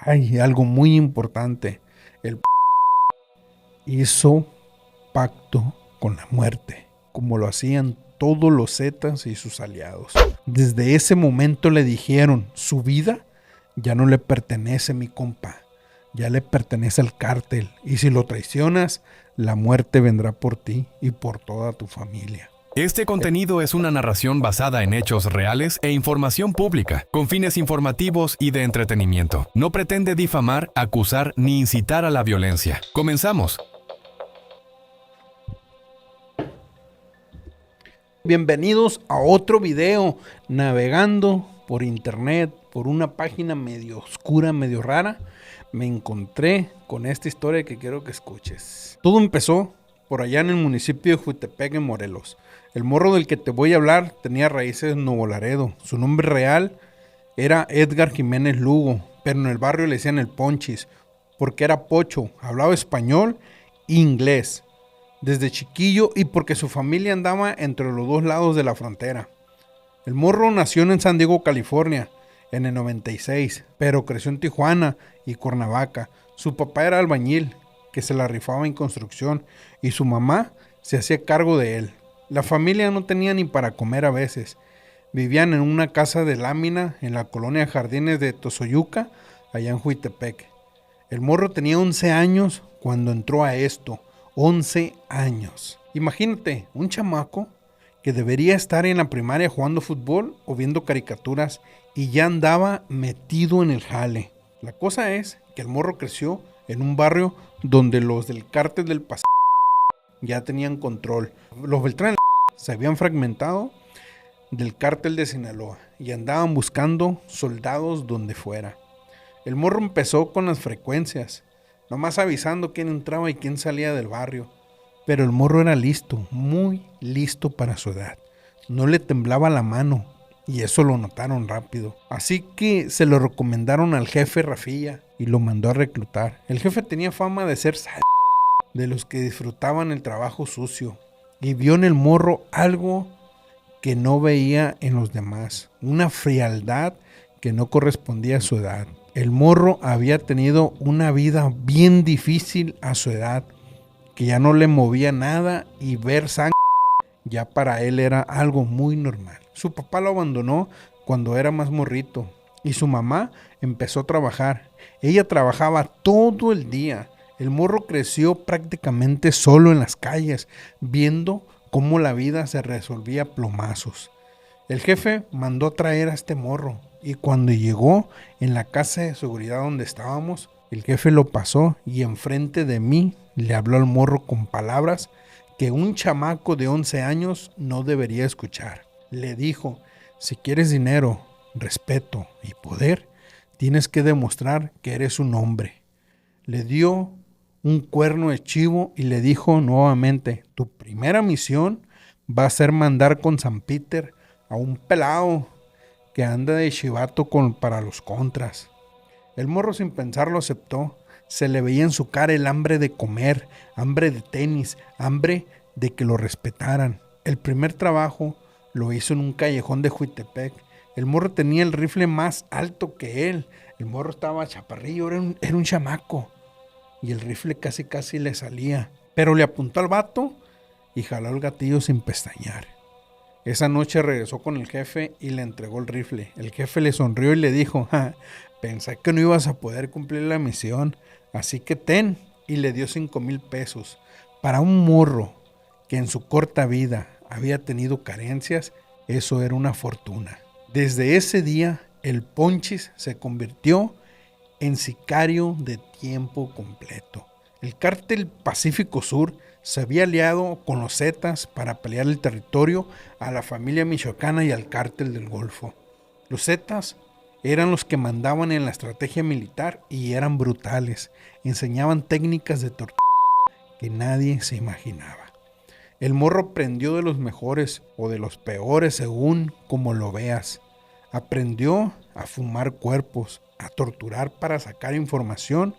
Hay algo muy importante. El hizo pacto con la muerte, como lo hacían todos los Zetas y sus aliados. Desde ese momento le dijeron, su vida ya no le pertenece, mi compa, ya le pertenece al cártel, y si lo traicionas, la muerte vendrá por ti y por toda tu familia. Este contenido es una narración basada en hechos reales e información pública, con fines informativos y de entretenimiento. No pretende difamar, acusar ni incitar a la violencia. Comenzamos. Bienvenidos a otro video, navegando por internet, por una página medio oscura, medio rara. Me encontré con esta historia que quiero que escuches. Todo empezó por allá en el municipio de Jutepec, en Morelos. El morro del que te voy a hablar tenía raíces en Nuevo Laredo. Su nombre real era Edgar Jiménez Lugo, pero en el barrio le decían el Ponchis, porque era pocho, hablaba español e inglés desde chiquillo y porque su familia andaba entre los dos lados de la frontera. El morro nació en San Diego, California, en el 96, pero creció en Tijuana y Cuernavaca. Su papá era albañil, que se la rifaba en construcción, y su mamá se hacía cargo de él. La familia no tenía ni para comer a veces. Vivían en una casa de lámina en la colonia Jardines de Tozoyuca, allá en Jutepec. El morro tenía 11 años cuando entró a esto. 11 años. Imagínate, un chamaco que debería estar en la primaria jugando fútbol o viendo caricaturas y ya andaba metido en el jale. La cosa es que el morro creció en un barrio donde los del cártel del Pacífico ya tenían control. Los Beltrán se habían fragmentado del cártel de Sinaloa y andaban buscando soldados donde fuera. El morro empezó con las frecuencias, nomás avisando quién entraba y quién salía del barrio. Pero el morro era listo, muy listo para su edad. No le temblaba la mano y eso lo notaron rápido. Así que se lo recomendaron al jefe Rafilla y lo mandó a reclutar. El jefe tenía fama de ser de los que disfrutaban el trabajo sucio y vio en el morro algo que no veía en los demás, una frialdad que no correspondía a su edad. El morro había tenido una vida bien difícil a su edad, que ya no le movía nada y ver sangre ya para él era algo muy normal. Su papá lo abandonó cuando era más morrito y su mamá empezó a trabajar. Ella trabajaba todo el día. El morro creció prácticamente solo en las calles, viendo cómo la vida se resolvía a plomazos. El jefe mandó a traer a este morro y cuando llegó en la casa de seguridad donde estábamos, el jefe lo pasó y enfrente de mí le habló al morro con palabras que un chamaco de 11 años no debería escuchar. Le dijo, si quieres dinero, respeto y poder, tienes que demostrar que eres un hombre. Le dio un cuerno de chivo y le dijo nuevamente, tu primera misión va a ser mandar con San Peter a un pelado que anda de chivato para los contras. El morro sin pensarlo aceptó. Se le veía en su cara el hambre de comer, hambre de tenis, hambre de que lo respetaran. El primer trabajo lo hizo en un callejón de Jutepec. El morro tenía el rifle más alto que él. El morro estaba chaparrillo, era un chamaco. Y el rifle casi le salía. Pero le apuntó al vato y jaló el gatillo sin pestañear. Esa noche regresó con el jefe y le entregó el rifle. El jefe le sonrió y le dijo, pensé que no ibas a poder cumplir la misión, así que ten, y le dio 5,000 pesos. Para un morro que en su corta vida había tenido carencias, eso era una fortuna. Desde ese día, el Ponchis se convirtió en sicario de tiempo completo. El cártel Pacífico Sur se había aliado con los Zetas para pelear el territorio a la familia michoacana y al cártel del Golfo. Los Zetas eran los que mandaban en la estrategia militar y eran brutales. Enseñaban técnicas de tortura que nadie se imaginaba. El morro aprendió de los mejores o de los peores según como lo veas. Aprendió a fumar cuerpos, a torturar para sacar información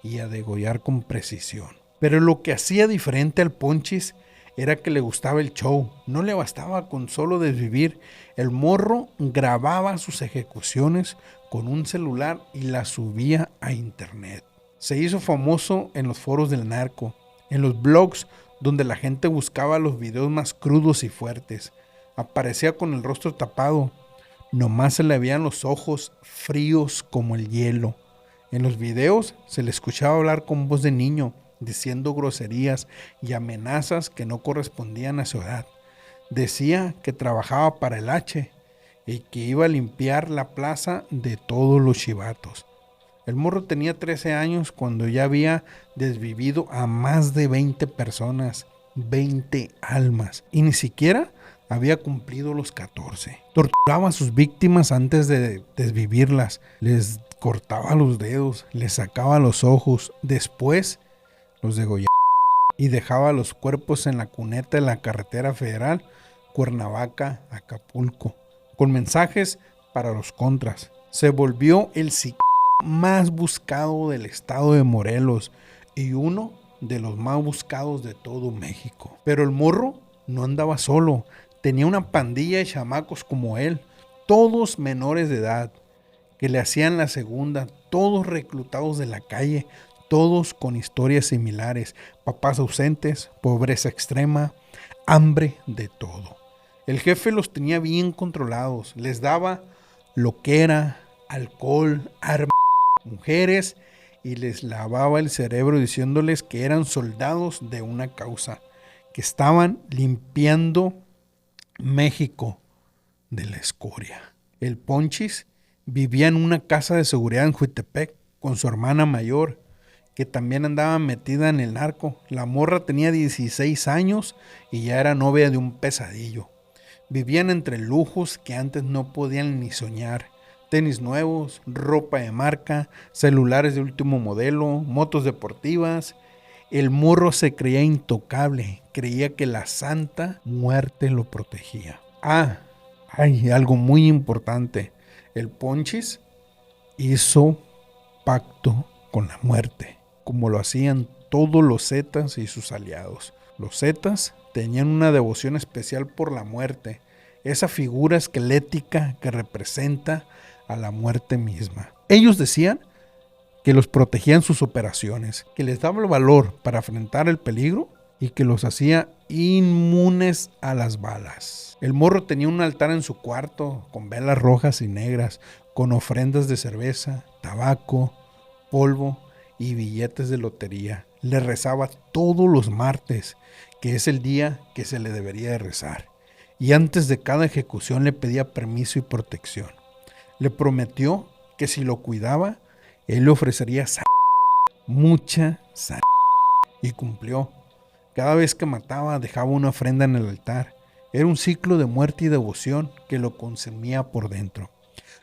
y a degollar con precisión. Pero lo que hacía diferente al Ponchis era que le gustaba el show. No le bastaba con solo desvivir. El morro grababa sus ejecuciones con un celular y las subía a internet. Se hizo famoso en los foros del narco, en los blogs donde la gente buscaba los videos más crudos y fuertes. Aparecía con el rostro tapado, nomás se le veían los ojos fríos como el hielo. En los videos se le escuchaba hablar con voz de niño, diciendo groserías y amenazas que no correspondían a su edad. Decía que trabajaba para el H y que iba a limpiar la plaza de todos los chivatos. El morro tenía 13 años cuando ya había desvivido a más de 20 personas, 20 almas, y ni siquiera había cumplido los 14. Torturaba a sus víctimas antes de desvivirlas, les cortaba los dedos, les sacaba los ojos, después los degollaba y dejaba los cuerpos en la cuneta de la carretera federal Cuernavaca, Acapulco, con mensajes para los contras. Se volvió el más buscado del estado de Morelos y uno de los más buscados de todo México. Pero el morro no andaba solo, tenía una pandilla de chamacos como él, todos menores de edad, que le hacían la segunda, todos reclutados de la calle, todos con historias similares, papás ausentes, pobreza extrema, hambre, de todo. El jefe los tenía bien controlados, les daba lo que era alcohol, armas, mujeres, y les lavaba el cerebro diciéndoles que eran soldados de una causa, que estaban limpiando México de la escoria. El Ponchis vivía en una casa de seguridad en Jutepec con su hermana mayor, que también andaba metida en el narco. La morra tenía 16 años y ya era novia de un pesadillo. Vivían entre lujos que antes no podían ni soñar. Tenis nuevos, ropa de marca, celulares de último modelo, motos deportivas. El morro se creía intocable, creía que la Santa Muerte lo protegía. Algo muy importante. El Ponchis hizo pacto con la muerte, como lo hacían todos los Zetas y sus aliados. Los Zetas tenían una devoción especial por la muerte, esa figura esquelética que representa a la muerte misma. Ellos decían que los protegían sus operaciones, que les daba el valor para enfrentar el peligro y que los hacía inmunes a las balas. El morro tenía un altar en su cuarto con velas rojas y negras, con ofrendas de cerveza, tabaco, polvo y billetes de lotería. Le rezaba todos los martes, que es el día que se le debería de rezar. Y antes de cada ejecución le pedía permiso y protección. Le prometió que si lo cuidaba, él le ofrecería mucha sangre. Y cumplió. Cada vez que mataba, dejaba una ofrenda en el altar. Era un ciclo de muerte y devoción que lo consumía por dentro.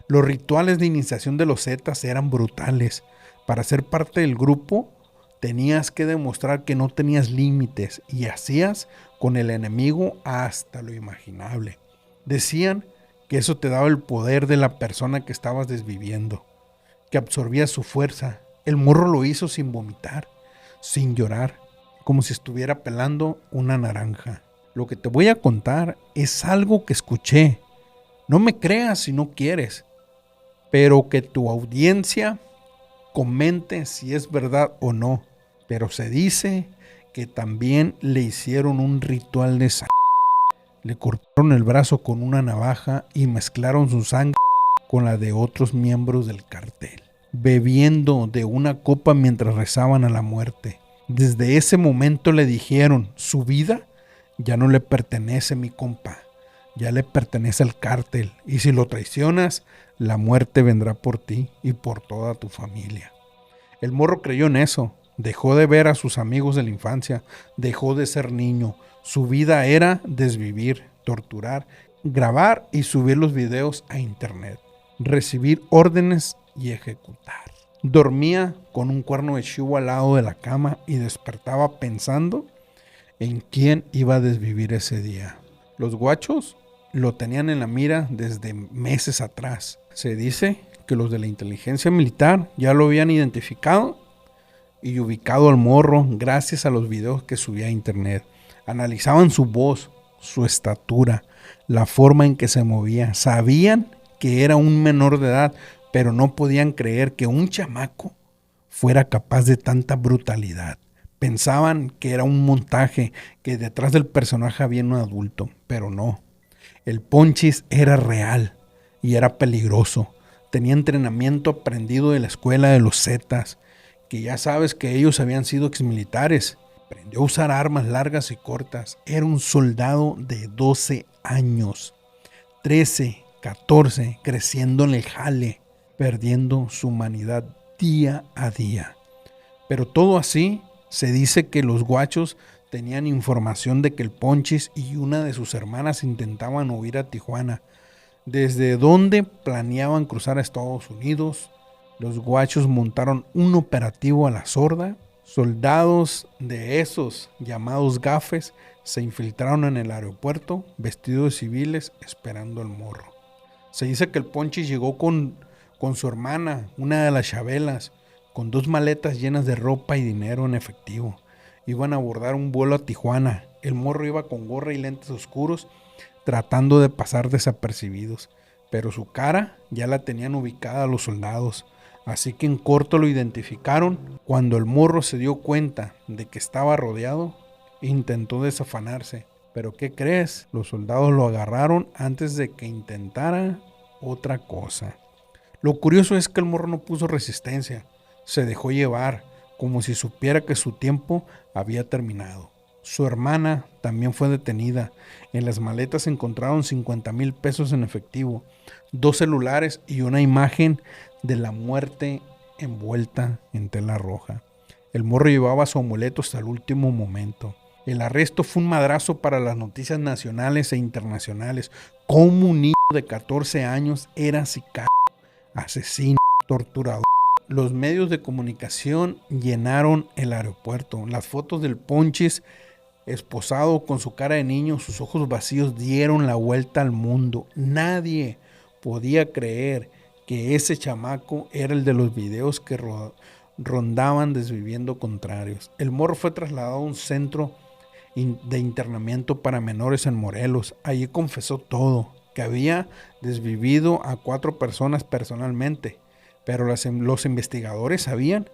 Los rituales de iniciación de los Zetas eran brutales. Para ser parte del grupo, tenías que demostrar que no tenías límites y hacías con el enemigo hasta lo imaginable. Decían que eso te daba el poder de la persona que estabas desviviendo, que absorbía su fuerza. El morro lo hizo sin vomitar, sin llorar, como si estuviera pelando una naranja. Lo que te voy a contar es algo que escuché. No me creas si no quieres, pero que tu audiencia comente si es verdad o no. Pero se dice que también le hicieron un ritual de sangre. Le cortaron el brazo con una navaja y mezclaron su sangre con la de otros miembros del cartel, bebiendo de una copa mientras rezaban a la muerte. Desde ese momento le dijeron, su vida ya no le pertenece, mi compa, ya le pertenece al cártel, y si lo traicionas, la muerte vendrá por ti y por toda tu familia. El morro creyó en eso, dejó de ver a sus amigos de la infancia, dejó de ser niño. Su vida era desvivir, torturar, grabar y subir los videos a internet, recibir órdenes y ejecutar. Dormía con un cuerno de chivo al lado de la cama y despertaba pensando en quién iba a desvivir ese día. Los guachos lo tenían en la mira desde meses atrás. Se dice que los de la inteligencia militar ya lo habían identificado y ubicado al morro gracias a los videos que subía a internet. Analizaban su voz, su estatura, la forma en que se movía. Sabían que era un menor de edad pero no podían creer que un chamaco fuera capaz de tanta brutalidad. Pensaban que era un montaje, que detrás del personaje había un adulto, pero no. El Ponchis era real y era peligroso. Tenía entrenamiento aprendido de la escuela de los Zetas, que ya sabes que ellos habían sido exmilitares. Aprendió a usar armas largas y cortas. Era un soldado de 12 años, 13, 14, creciendo en el jale, perdiendo su humanidad día a día. Pero todo así, se dice que los guachos tenían información de que el Ponchis y una de sus hermanas intentaban huir a Tijuana, desde donde planeaban cruzar a Estados Unidos. Los guachos montaron un operativo a la sorda. Soldados de esos llamados gafes se infiltraron en el aeropuerto vestidos de civiles esperando al morro. Se dice que el Ponchis llegó con su hermana, una de las Chabelas, con 2 maletas llenas de ropa y dinero en efectivo. Iban a abordar un vuelo a Tijuana. El morro iba con gorra y lentes oscuros, tratando de pasar desapercibidos, pero su cara ya la tenían ubicada los soldados, así que en corto lo identificaron. Cuando el morro se dio cuenta de que estaba rodeado, intentó desafanarse, pero ¿qué crees? Los soldados lo agarraron antes de que intentara otra cosa. Lo curioso es que el morro no puso resistencia, se dejó llevar, como si supiera que su tiempo había terminado. Su hermana también fue detenida. En las maletas se encontraron 50,000 pesos en efectivo, 2 celulares y una imagen de la muerte envuelta en tela roja. El morro llevaba su amuleto hasta el último momento. El arresto fue un madrazo para las noticias nacionales e internacionales. Como un niño de 14 años era sicario, asesino, torturador. Los medios de comunicación llenaron el aeropuerto. Las fotos del Ponchis esposado con su cara de niño, sus ojos vacíos, dieron la vuelta al mundo. Nadie podía creer que ese chamaco era el de los videos que rondaban desviviendo contrarios. El morro fue trasladado a un centro de internamiento para menores en Morelos. Allí confesó todo, que había desvivido a 4 personas personalmente, pero los investigadores sabían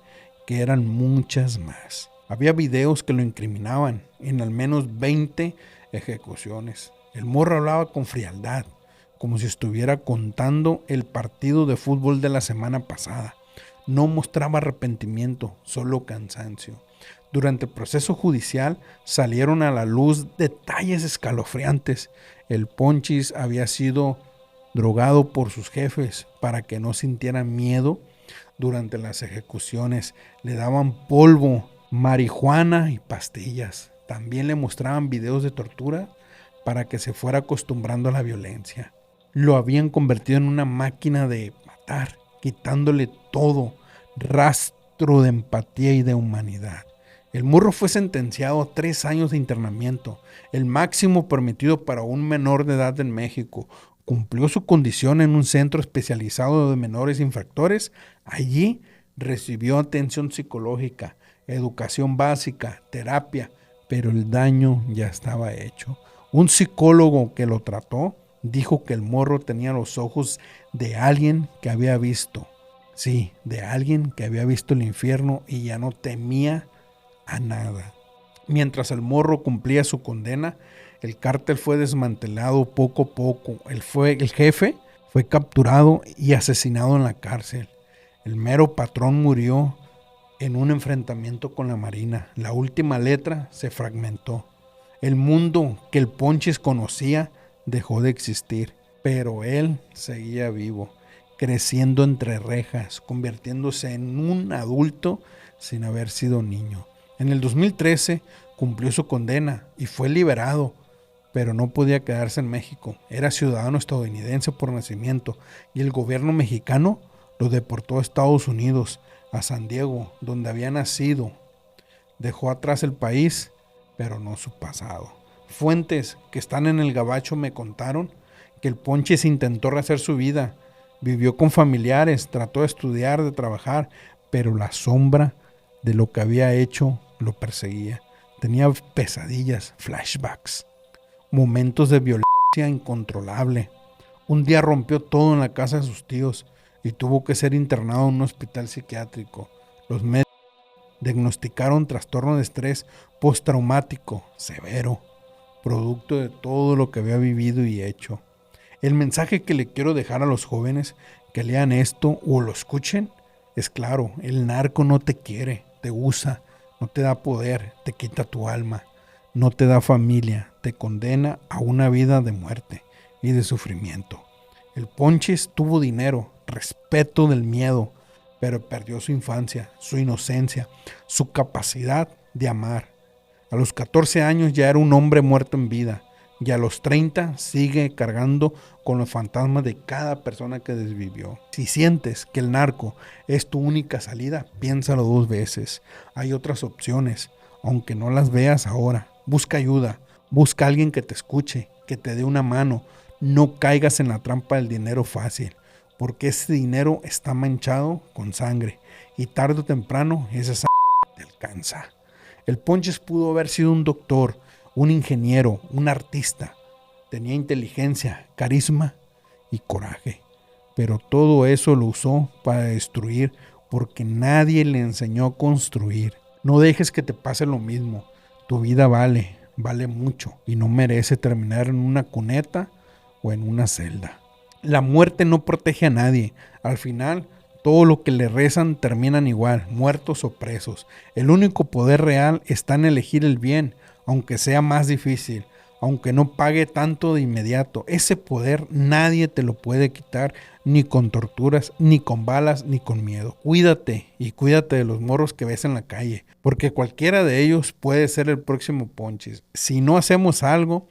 que eran muchas más. Había videos que lo incriminaban en al menos 20 ejecuciones. El morro hablaba con frialdad, como si estuviera contando el partido de fútbol de la semana pasada. No mostraba arrepentimiento, solo cansancio. Durante el proceso judicial salieron a la luz detalles escalofriantes. El Ponchis había sido drogado por sus jefes para que no sintiera miedo durante las ejecuciones. Le daban polvo, marihuana y pastillas. También le mostraban videos de tortura para que se fuera acostumbrando a la violencia. Lo habían convertido en una máquina de matar, quitándole todo rastro de empatía y de humanidad. El morro fue sentenciado a 3 años de internamiento, el máximo permitido para un menor de edad en México. Cumplió su condición en un centro especializado de menores infractores. Allí recibió atención psicológica, educación básica, terapia, pero el daño ya estaba hecho. Un psicólogo que lo trató dijo que el morro tenía los ojos de alguien que había visto, sí, de alguien que había visto el infierno y ya no temía a nada. Mientras el morro cumplía su condena, el cártel fue desmantelado poco a poco. El jefe fue capturado y asesinado en la cárcel. El mero patrón murió en un enfrentamiento con la Marina. La última letra se fragmentó. El mundo que el Ponchis conocía dejó de existir, pero él seguía vivo, creciendo entre rejas, convirtiéndose en un adulto sin haber sido niño. En el 2013 cumplió su condena y fue liberado, pero no podía quedarse en México. Era ciudadano estadounidense por nacimiento y el gobierno mexicano lo deportó a Estados Unidos, a San Diego, donde había nacido. Dejó atrás el país, pero no su pasado. Fuentes que están en el gabacho me contaron que el Ponchis intentó rehacer su vida. Vivió con familiares, trató de estudiar, de trabajar, pero la sombra de lo que había hecho lo perseguía. Tenía pesadillas, flashbacks, momentos de violencia incontrolable. Un día rompió todo en la casa de sus tíos. y tuvo que ser internado en un hospital psiquiátrico. Los médicos diagnosticaron trastorno de estrés postraumático severo, producto de todo lo que había vivido y hecho. El mensaje que le quiero dejar a los jóvenes que lean esto o lo escuchen es claro: el narco no te quiere, te usa, no te da poder, te quita tu alma, no te da familia, te condena a una vida de muerte y de sufrimiento. El Ponchis tuvo dinero, respeto del miedo, pero perdió su infancia, su inocencia, su capacidad de amar. A los 14 años ya era un hombre muerto en vida, y a los 30 sigue cargando con los fantasmas de cada persona que desvivió. Si sientes que el narco es tu única salida, piénsalo 2 veces. Hay otras opciones, aunque no las veas ahora. Busca ayuda, busca a alguien que te escuche, que te dé una mano. No caigas en la trampa del dinero fácil, porque ese dinero está manchado con sangre y tarde o temprano esa sangre te alcanza. El Ponches pudo haber sido un doctor, un ingeniero, un artista. Tenía inteligencia, carisma y coraje, pero todo eso lo usó para destruir, porque nadie le enseñó a construir. No dejes que te pase lo mismo. Tu vida vale mucho y no merece terminar en una cuneta o en una celda. La muerte no protege a nadie. Al final, todo lo que le rezan terminan igual, muertos o presos. El único poder real está en elegir el bien, aunque sea más difícil, aunque no pague tanto de inmediato. Ese poder nadie te lo puede quitar, ni con torturas, ni con balas, ni con miedo. Cuídate y cuídate de los morros que ves en la calle, porque cualquiera de ellos puede ser el próximo Ponchis. Si no hacemos algo,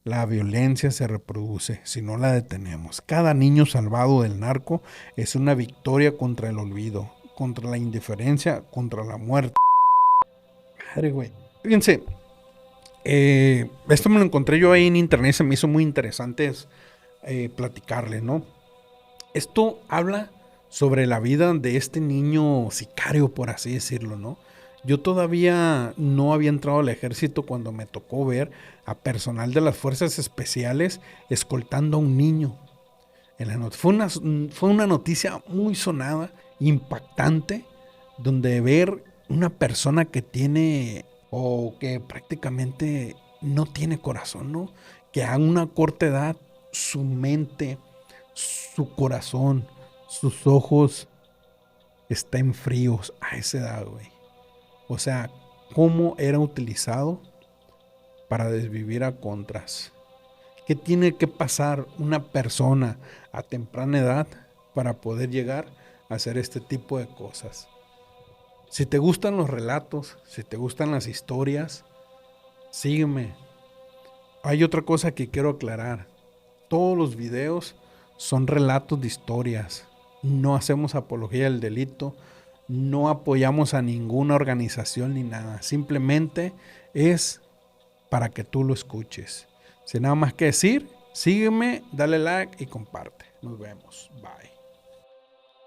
la violencia se reproduce si no la detenemos. Cada niño salvado del narco es una victoria contra el olvido, contra la indiferencia, contra la muerte. Madre, güey. Fíjense, esto me lo encontré yo ahí en internet, se me hizo muy interesante platicarle, ¿no? Esto habla sobre la vida de este niño sicario, por así decirlo, ¿no? Yo todavía no había entrado al ejército cuando me tocó ver a personal de las fuerzas especiales escoltando a un niño. Fue una noticia muy sonada, impactante, donde ver una persona que tiene o que prácticamente no tiene corazón, ¿no? Que a una corta edad su mente, su corazón, sus ojos están fríos a esa edad, güey. O sea, cómo era utilizado para desvivir a contras. ¿Qué tiene que pasar una persona a temprana edad para poder llegar a hacer este tipo de cosas? Si te gustan los relatos, si te gustan las historias, sígueme. Hay otra cosa que quiero aclarar. Todos los videos son relatos de historias. No hacemos apología del delito. No apoyamos a ninguna organización ni nada. Simplemente es para que tú lo escuches. Sin nada más que decir, sígueme, dale like y comparte. Nos vemos. Bye.